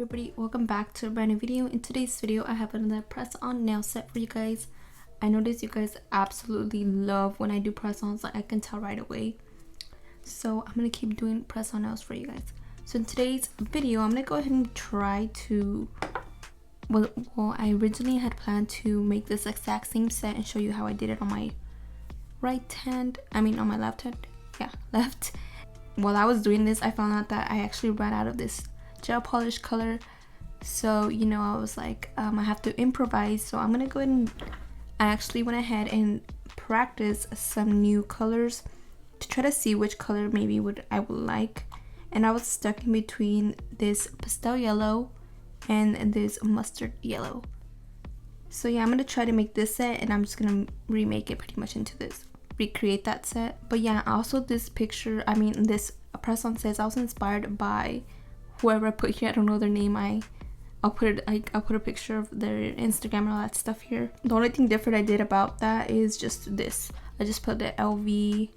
everybody, welcome back to a brand new video. In today's video I have another press on nail set for you guys. I noticed you guys absolutely love when I do press ons, like I can tell right away. So I'm gonna keep doing press on nails for you guys. So in today's video I'm gonna go ahead and try to well I originally had planned to make this exact same set and show you how I did it on my on my left hand. Yeah, left. While I was doing this, I found out that I actually ran out of this gel polish color, so I was like, I have to improvise. So I'm gonna go ahead and I actually went ahead and practice some new colors to try to see which color maybe I would like, and I was stuck in between this pastel yellow and this mustard yellow. So yeah, I'm gonna try to make this set, and I'm just gonna remake it pretty much into this, recreate that set. But yeah, also this picture, this press on says I was inspired by whoever I put here. I don't know their name. I'll put a picture of their Instagram and all that stuff here. The only thing different I did about that is just this. I just put the LV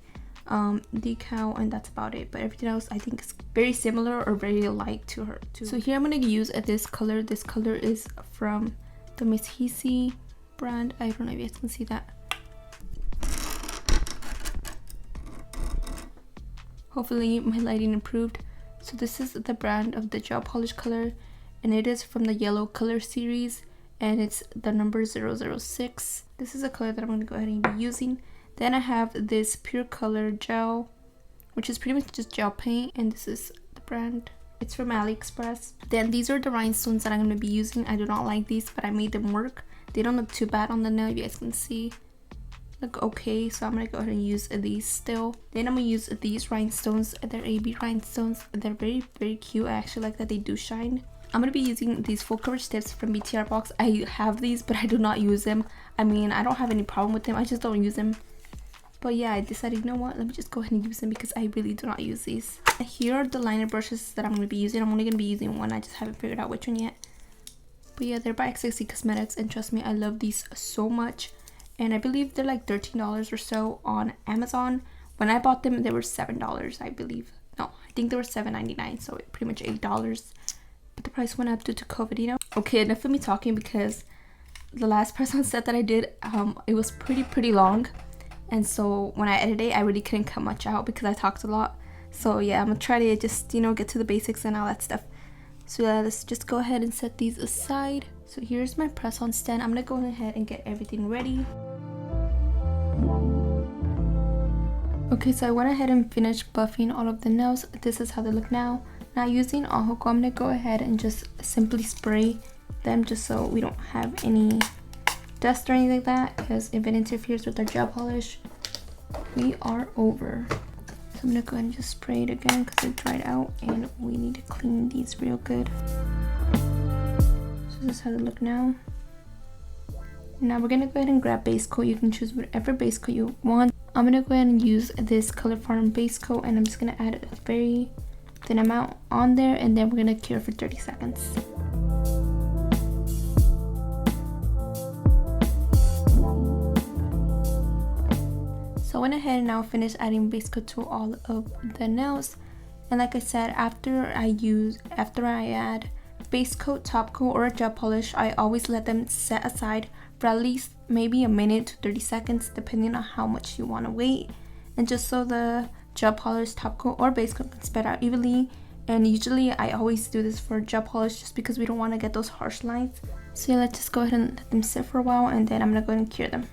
decal, and that's about it. But everything else I think is very similar or very alike to her too. So here I'm gonna use this color. This color is from the 𝚤𝚎𝚘 brand. I don't know if you guys can see that. Hopefully my lighting improved. So this is the brand of the gel polish color, and it is from the yellow color series, and it's the number 006. This is a color that I'm going to go ahead and be using. Then I have this pure color gel, which is pretty much just gel paint, and this is the brand. It's from AliExpress. Then these are the rhinestones that I'm going to be using. I do not like these, but I made them work. They don't look too bad on the nail, you guys can see. Look okay, so I'm gonna go ahead and use these still. Then I'm gonna use these rhinestones. They're AB rhinestones. They're very, very cute. I actually like that they do shine. I'm gonna be using these full coverage tips from BTR box. I have these, but I do not use them. I don't have any problem with them, I just don't use them. But yeah, I decided, you know what, let me just go ahead and use them because I really do not use these. Here are the liner brushes that I'm gonna be using. I'm only gonna be using one. I just haven't figured out which one yet. But yeah, they're by 𝑥 Cosmetics, and trust me, I love these so much. And I believe they're like $13 or so on Amazon. When I bought them, they were $7, I believe. No, I think they were $7.99, so pretty much $8. But the price went up due to COVID, Okay, enough of me talking, because the last press on set that I did, it was pretty long. And so when I edited it, I really couldn't cut much out because I talked a lot. So yeah, I'm gonna try to just, get to the basics and all that stuff. So yeah, let's just go ahead and set these aside. So here's my press on stand. I'm gonna go ahead and get everything ready. Okay, so I went ahead and finished buffing all of the nails. This is how they look now. Now using 𝚤𝚘𝚘, I'm gonna go ahead and just simply spray them just so we don't have any dust or anything like that, because if it interferes with our gel polish, we are over. So I'm gonna go ahead and just spray it again because it dried out, and we need to clean these real good. So this is how they look now. Now we're gonna go ahead and grab base coat. You can choose whatever base coat you want. I'm gonna go ahead and use this Color Farm base coat, and I'm just gonna add a very thin amount on there, and then we're gonna cure for 30 seconds. So I went ahead and now finished adding base coat to all of the nails. And like I said, after I add base coat, top coat, or a gel polish, I always let them set aside for at least maybe a minute to 30 seconds, depending on how much you want to wait, and just so the gel polish, top coat, or base coat can spread out evenly. And usually I always do this for gel polish just because we don't want to get those harsh lines. So yeah, let's just go ahead and let them sit for a while, and then I'm gonna go ahead and cure them.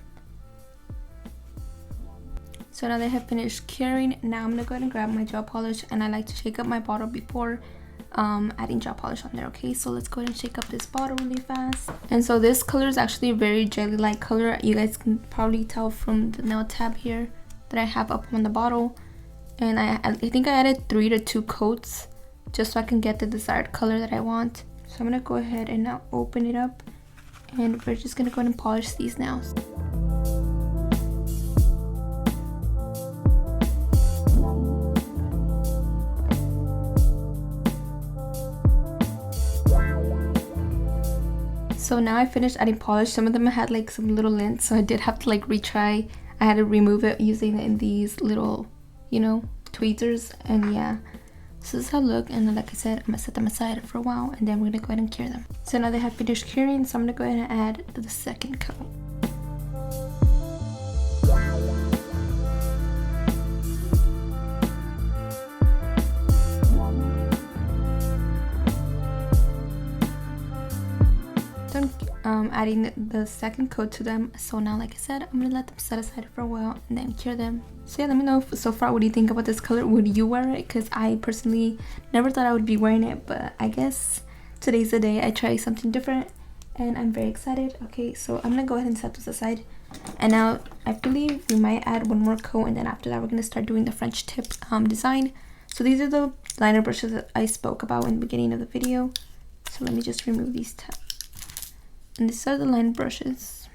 So now they have finished curing. Now I'm gonna go ahead and grab my gel polish, and I like to shake up my bottle before adding gel polish on there. Okay, so let's go ahead and shake up this bottle really fast. And so this color is actually a very jelly like color. You guys can probably tell from the nail tab here that I have up on the bottle. And I think I added 3 to 2 coats just so I can get the desired color that I want. So I'm gonna go ahead and now open it up, and we're just gonna go ahead and polish these nails. So now I finished adding polish. Some of them had like some little lint, so I did have to like retry. I had to remove it using these little, tweezers, and yeah. So this is how they look, and then like I said, I'm gonna set them aside for a while and then we're gonna go ahead and cure them. So now they have finished curing, so I'm gonna go ahead and add the second coat. Adding the second coat to them. So now, like I said, I'm gonna let them set aside for a while and then cure them. So yeah, let me know so far what do you think about this color. Would you wear it? Because I personally never thought I would be wearing it, but I guess today's the day I try something different and I'm very excited. Okay, so I'm gonna go ahead and set this aside, and now I believe we might add one more coat, and then after that we're gonna start doing the French tip design. So these are the liner brushes that I spoke about in the beginning of the video. So let me just remove these tabs. And these are the line brushes.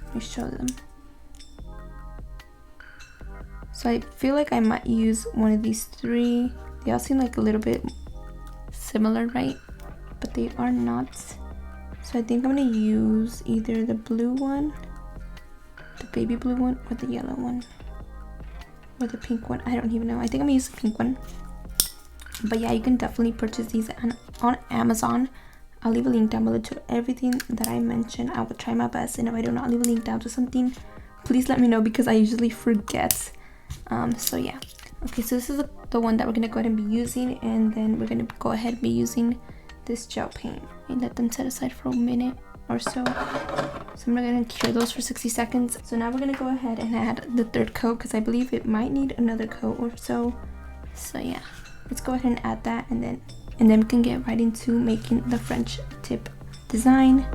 Let me show them. So I feel like I might use one of these three. They all seem like a little bit similar, right? But they are not. So I think I'm gonna use either the blue one, the baby blue one, or the yellow one, or the pink one. I don't even know. I think I'm gonna use the pink one. But yeah, you can definitely purchase these on Amazon. I'll leave a link down below to everything that I mentioned. I will try my best, and if I do not leave a link down to something, please let me know because I usually forget. So yeah. Okay, so this is the one that we're gonna go ahead and be using, and then we're gonna go ahead and be using this gel paint and let them set aside for a minute or so. So I'm gonna go ahead and cure those for 60 seconds. So now we're gonna go ahead and add the third coat because I believe it might need another coat or so. So yeah, let's go ahead and add that, and then we can get right into making the French tip design.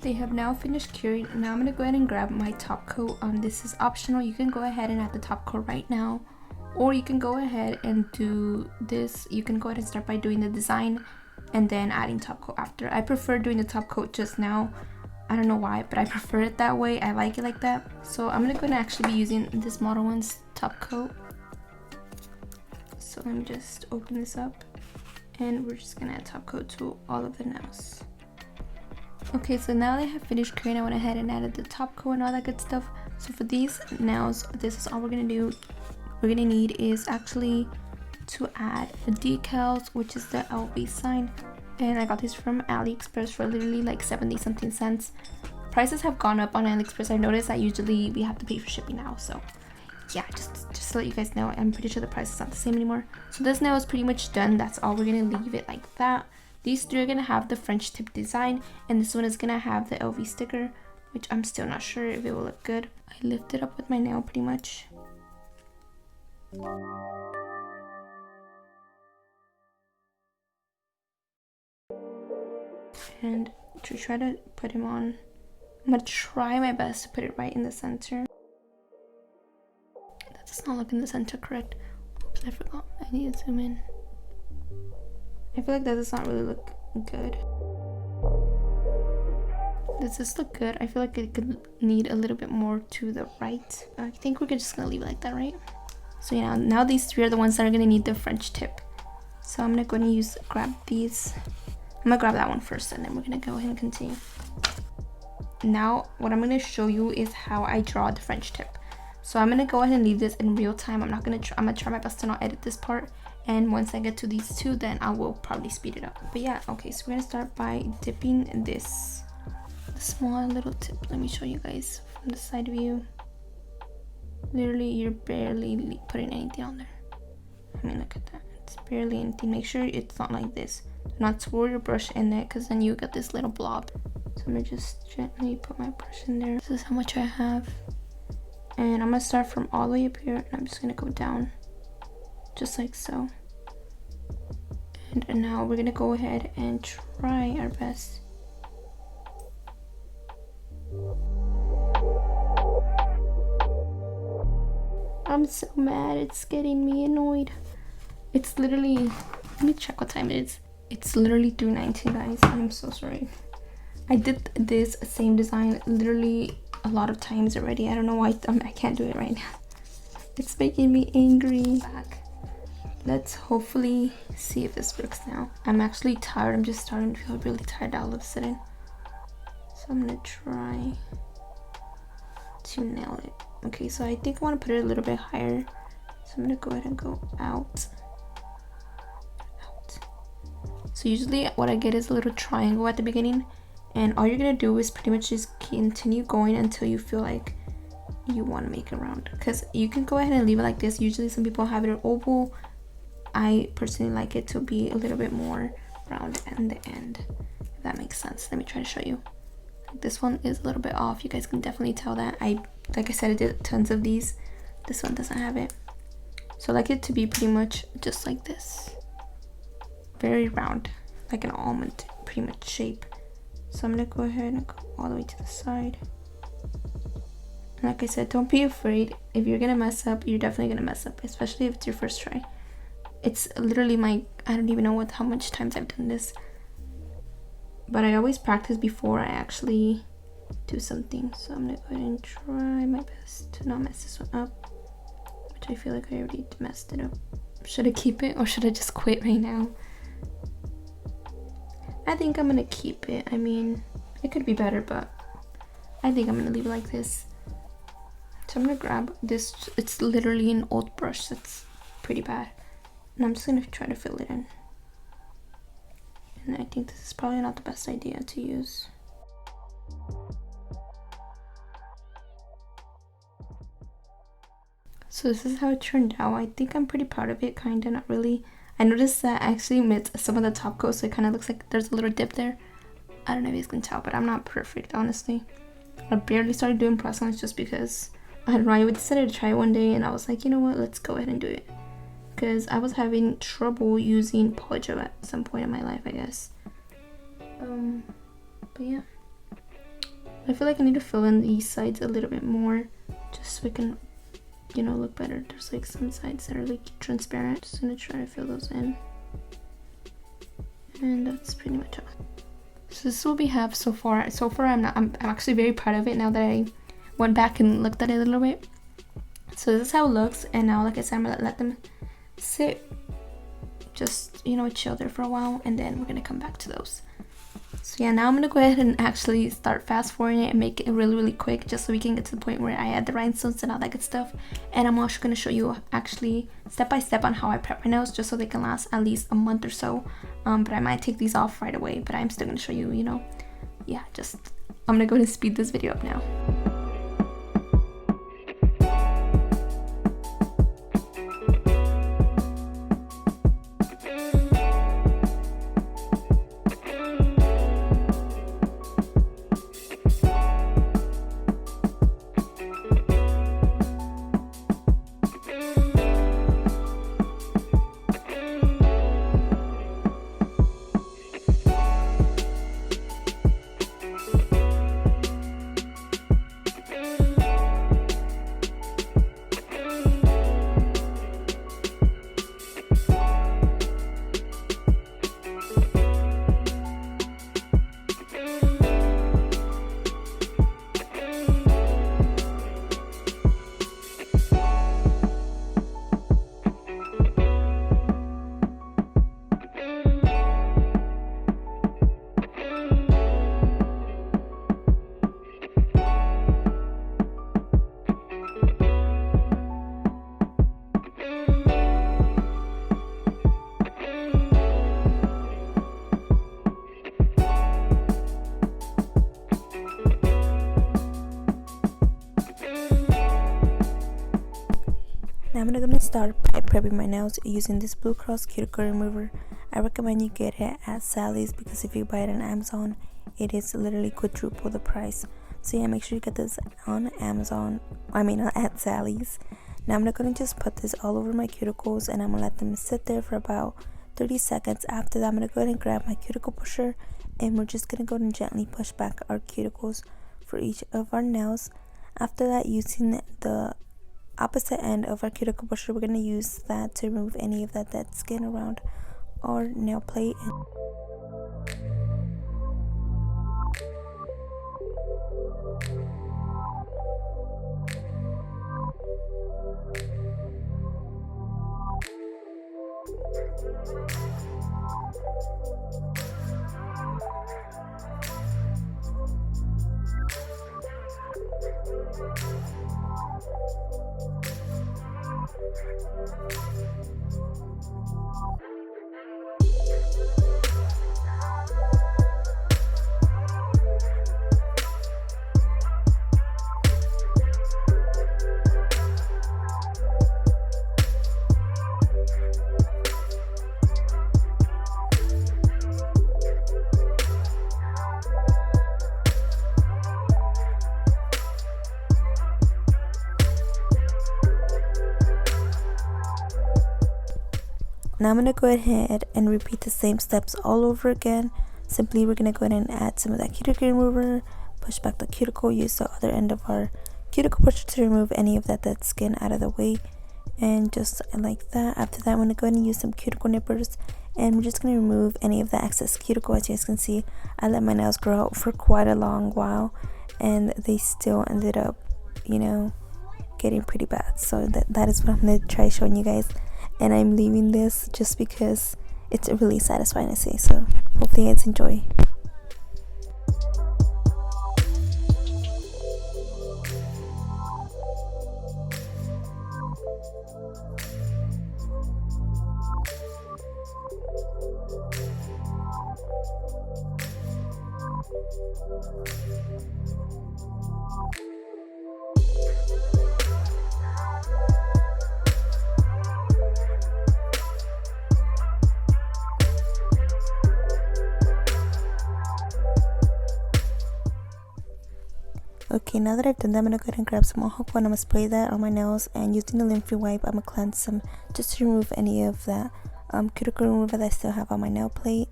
They have now finished curing. Now I'm gonna go ahead and grab my top coat. This is optional. You can go ahead and add the top coat right now, or you can go ahead and do this. You can go ahead and start by doing the design and then adding top coat after. I prefer doing the top coat just now. I don't know why, but I prefer it that way. I like it like that. So I'm gonna go ahead and actually be using this Model 1's top coat. So let me just open this up, and we're just gonna add top coat to all of the nails. Okay, so now they have finished curing. I went ahead and added the top coat and all that good stuff. So for these nails, this is all we're gonna do. We're gonna need is actually to add the decals, which is the LV sign, and I got these from AliExpress for literally like 70 something cents. Prices have gone up on AliExpress. I've noticed that usually we have to pay for shipping now, so yeah, just to let you guys know, I'm pretty sure the price is not the same anymore. So this nail is pretty much done. That's all. We're gonna leave it like that. These three are gonna have the French tip design, and this one is gonna have the LV sticker, which I'm still not sure if it will look good. I lift it up with my nail pretty much. And to try to put him on, I'm gonna try my best to put it right in the center. That does not look in the center correct. Oops, I forgot. I need to zoom in. I feel like that does not really look good. Does this look good? I feel like it could need a little bit more to the right. I think we're just gonna leave it like that, right? So yeah, now these three are the ones that are gonna need the French tip. So I'm gonna go and grab these. I'm gonna grab that one first, and then we're gonna go ahead and continue. Now, what I'm gonna show you is how I draw the French tip. So I'm gonna go ahead and leave this in real time. I'm gonna try my best to not edit this part. And once I get to these two, then I will probably speed it up. But yeah, okay, so we're gonna start by dipping the small little tip. Let me show you guys from the side view. Literally, you're barely putting anything on there. I mean, look at that. It's barely anything. Make sure it's not like this. Do not swirl your brush in there, because then you get this little blob. So I'm gonna just gently put my brush in there. This is how much I have. And I'm gonna start from all the way up here, and I'm just gonna go down. Just like so. And now we're gonna go ahead and try our best. I'm so mad, it's getting me annoyed. It's literally, let me check what time it is. It's literally 3:19, guys. I'm so sorry. I did this same design literally a lot of times already. I don't know why I can't do it right now. It's making me angry. Back. let's hopefully see if this works now. I'm actually tired. I'm just starting to feel really tired all of a sudden. So I'm gonna try to nail it. Okay, so I think I want to put it a little bit higher. So I'm gonna go ahead and go out. So usually what I get is a little triangle at the beginning, and all you're gonna do is pretty much just continue going until you feel like you want to make it round, because you can go ahead and leave it like this. Usually some people have it an oval. I personally like it to be a little bit more round in the end, if that makes sense. Let me try to show you. This one is a little bit off. You guys can definitely tell that. Like I said, I did tons of these. This one doesn't have it. So I like it to be pretty much just like this, very round, like an almond pretty much shape. So I'm gonna go ahead and go all the way to the side. And like I said, don't be afraid. If you're gonna mess up, you're definitely gonna mess up, especially if it's your first try. It's literally I don't even know how much times I've done this, but I always practice before I actually do something. So I'm gonna go ahead and try my best to not mess this one up, which I feel like I already messed it up. Should I keep it or should I just quit right now? I think I'm gonna keep it. I mean, it could be better, but I think I'm gonna leave it like this. So I'm gonna grab this. It's literally an old brush that's pretty bad, and I'm just gonna try to fill it in. And I think this is probably not the best idea to use. So this is how it turned out. I think I'm pretty proud of it, kinda, not really. I noticed that I actually missed some of the top coat, so it kind of looks like there's a little dip there. I don't know if you guys can tell, but I'm not perfect, honestly. I barely started doing press-ons just because, I don't know, I decided to try it one day and I was like, you know what, let's go ahead and do it. Because I was having trouble using polygel at some point in my life, I guess. But yeah. I feel like I need to fill in these sides a little bit more, just so it can, you know, look better. There's like some sides that are like transparent. Just gonna try to fill those in. And that's pretty much all. So this is what we have so far. So far I'm actually very proud of it now that I went back and looked at it a little bit. So this is how it looks, and now like I said, I'm gonna let them sit, just, you know, chill there for a while, and then we're gonna come back to those. So yeah, now I'm gonna go ahead and actually start fast forwarding it and make it really quick, just so we can get to the point where I add the rhinestones and all that good stuff. And I'm also gonna show you actually step by step on how I prep my nails, just so they can last at least a month or so. But I might take these off right away, but I'm still gonna show you, you know, yeah, I'm gonna go ahead and speed this video up now. Now I'm gonna start by prepping my nails using this Blue Cross cuticle remover. I recommend you get it at Sally's, because if you buy it on Amazon, it is literally quadruple the price. So yeah, make sure you get this on Amazon, at Sally's. Now I'm gonna just put this all over my cuticles, and I'm gonna let them sit there for about 30 seconds. After that, I'm gonna go ahead and grab my cuticle pusher, and we're just gonna go ahead and gently push back our cuticles for each of our nails. After that, using the opposite end of our cuticle pusher, we're going to use that to remove any of that dead skin around our nail plate. Now I'm going to go ahead and repeat the same steps all over again. Simply we're going to go ahead and add some of that cuticle remover, push back the cuticle, use the other end of our cuticle pusher to remove any of that dead skin out of the way, and just like that. After that I'm going to go ahead and use some cuticle nippers, and we're just going to remove any of the excess cuticle. As you guys can see, I let my nails grow out for quite a long while and they still ended up, you know, getting pretty bad. So that is what I'm going to try showing you guys. And I'm leaving this just because it's really satisfying to see. So hopefully you guys enjoy. Okay, now that I've done that, I'm going to go ahead and grab some alcohol and I'm going to spray that on my nails, and using the lymph wipe, I'm going to cleanse them just to remove any of that cuticle remover that I still have on my nail plate.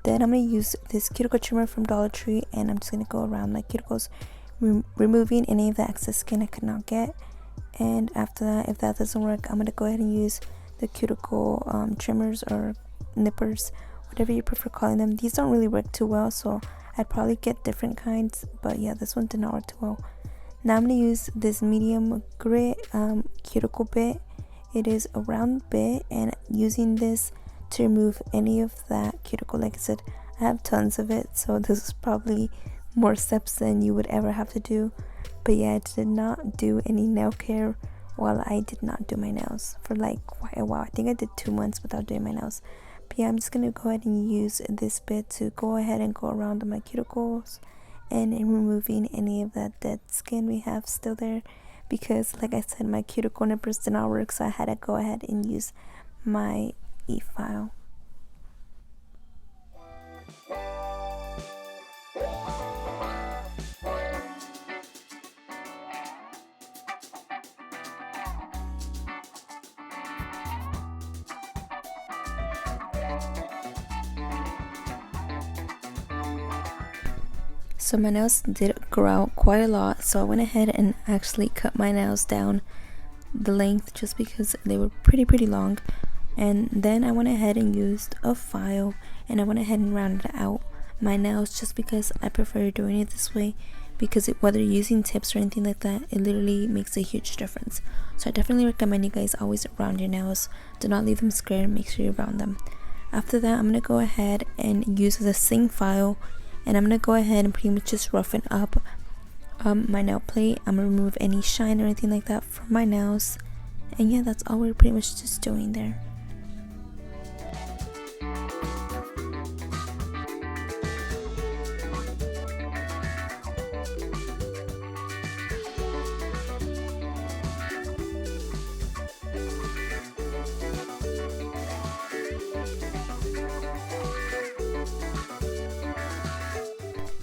Then I'm going to use this cuticle trimmer from Dollar Tree, and I'm just going to go around my cuticles, removing any of the excess skin I could not get. And after that, if that doesn't work, I'm going to go ahead and use the cuticle trimmers or nippers, whatever you prefer calling them. These don't really work too well, so I'd probably get different kinds, but yeah, this one did not work too well. Now I'm going to use this medium grit cuticle bit. It is a round bit, and using this to remove any of that cuticle. Like I said, I have tons of it, so this is probably more steps than you would ever have to do. But yeah, I did not do any nail care while I did not do my nails for like quite a while. I think I did 2 months without doing my nails. But yeah, I'm just going to go ahead and use this bit to go ahead and go around my cuticles and in removing any of that dead skin we have still there, because like I said, my cuticle nippers did not work, so I had to go ahead and use my e-file. So my nails did grow out quite a lot, so I went ahead and actually cut my nails down the length just because they were pretty long. And then I went ahead and used a file and I went ahead and rounded out my nails just because I prefer doing it this way, because whether you're using tips or anything like that, it literally makes a huge difference. So I definitely recommend you guys always round your nails. Do not leave them square, make sure you round them. After that, I'm going to go ahead and use the same file, and I'm going to go ahead and pretty much just roughen up my nail plate. I'm going to remove any shine or anything like that from my nails. And yeah, that's all we're pretty much just doing there.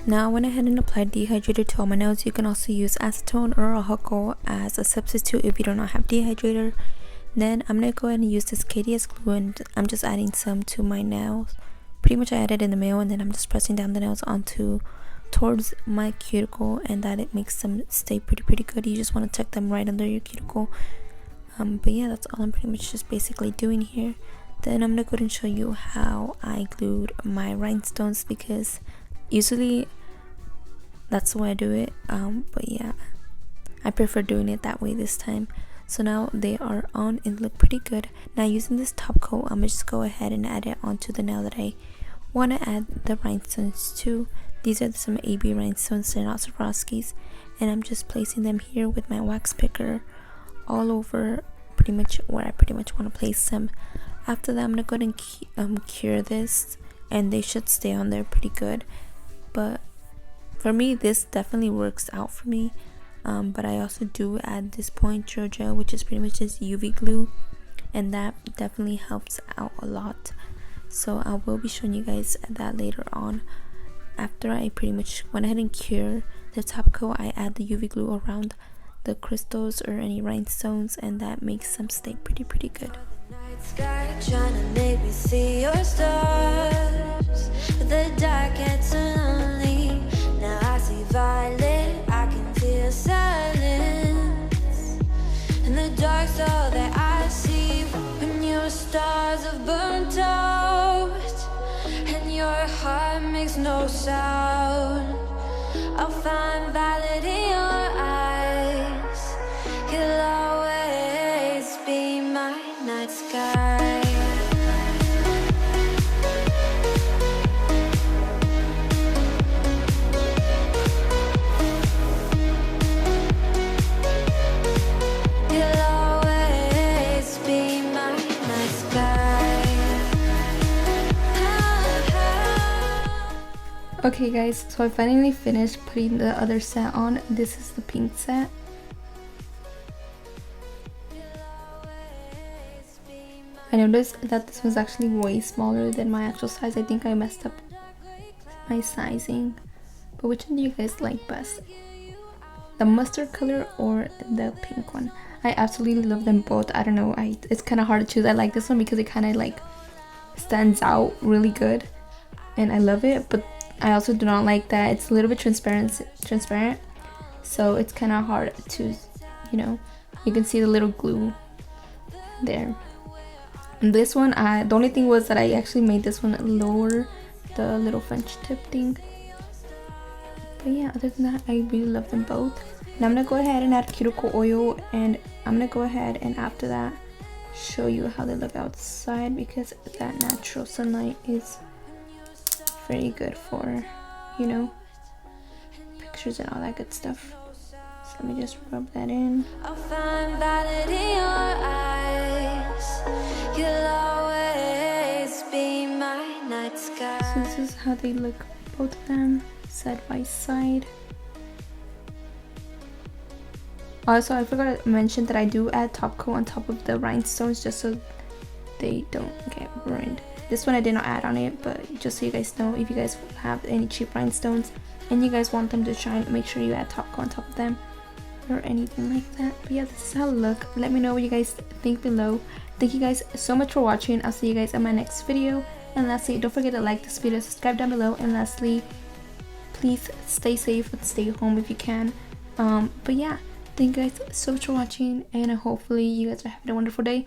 Now I went ahead and applied dehydrator to all my nails. You can also use acetone or alcohol as a substitute if you do not have dehydrator. Then I'm going to go ahead and use this KDS glue, and I'm just adding some to my nails. Pretty much I added in the middle, and then I'm just pressing down the nails towards my cuticle, and that it makes them stay pretty good. You just want to tuck them right under your cuticle. But yeah, that's all I'm pretty much just basically doing here. Then I'm going to go ahead and show you how I glued my rhinestones, because usually that's the way I do it, but yeah, I prefer doing it that way this time. So now they are on and look pretty good. Now using this top coat, I'm gonna just go ahead and add it onto the nail that I want to add the rhinestones to. These are some AB rhinestones, they're not Swarovskis, and I'm just placing them here with my wax picker all over pretty much where I pretty much want to place them. After that, I'm gonna go ahead and cure this, and they should stay on there pretty good. But for me, this definitely works out for me. But I also do add this point gel, which is pretty much just UV glue, and that definitely helps out a lot. So I will be showing you guys that later on. After I pretty much went ahead and cure the top coat, I add the UV glue around the crystals or any rhinestones, and that makes them stay pretty good. Night sky trying to make me see your stars, but the dark gets lonely. Now I see violet, I can feel silence, and the dark's all that I see. When your stars have burnt out and your heart makes no sound, I'll find violet in your eyes. You'll always be my night sky. You'll always be my night sky. Okay guys, so I finally finished putting the other set on. This is the pink set. I noticed that this was actually way smaller than my actual size. I think I messed up my sizing. But which one do you guys like best? The mustard color or the pink one? I absolutely love them both. I don't know, it's kind of hard to choose. I like this one because it kind of like stands out really good, and I love it. But I also do not like that it's a little bit transparent, so it's kind of hard to, you know, you can see the little glue there. And this one, the only thing was that I actually made this one lower, the little French tip thing. But yeah, other than that, I really love them both. Now I'm gonna go ahead and add cuticle oil, and I'm gonna go ahead and after that show you how they look outside, because that natural sunlight is very good for, you know, pictures and all that good stuff. So let me just rub that in. I'll find violet in your eyes. You'll always be my night sky. So this is how they look, both of them, side by side. Also, I forgot to mention that I do add top coat on top of the rhinestones just so they don't get ruined. This one I did not add on it, but just so you guys know, if you guys have any cheap rhinestones and you guys want them to shine, make sure you add top coat on top of them or anything like that. But yeah, this is how it look. Let me know what you guys think below. Thank you guys so much for watching. I'll see you guys in my next video. And lastly, don't forget to like this video, subscribe down below, and lastly, please stay safe and stay home if you can. But yeah, thank you guys so much for watching, and hopefully you guys are having a wonderful day.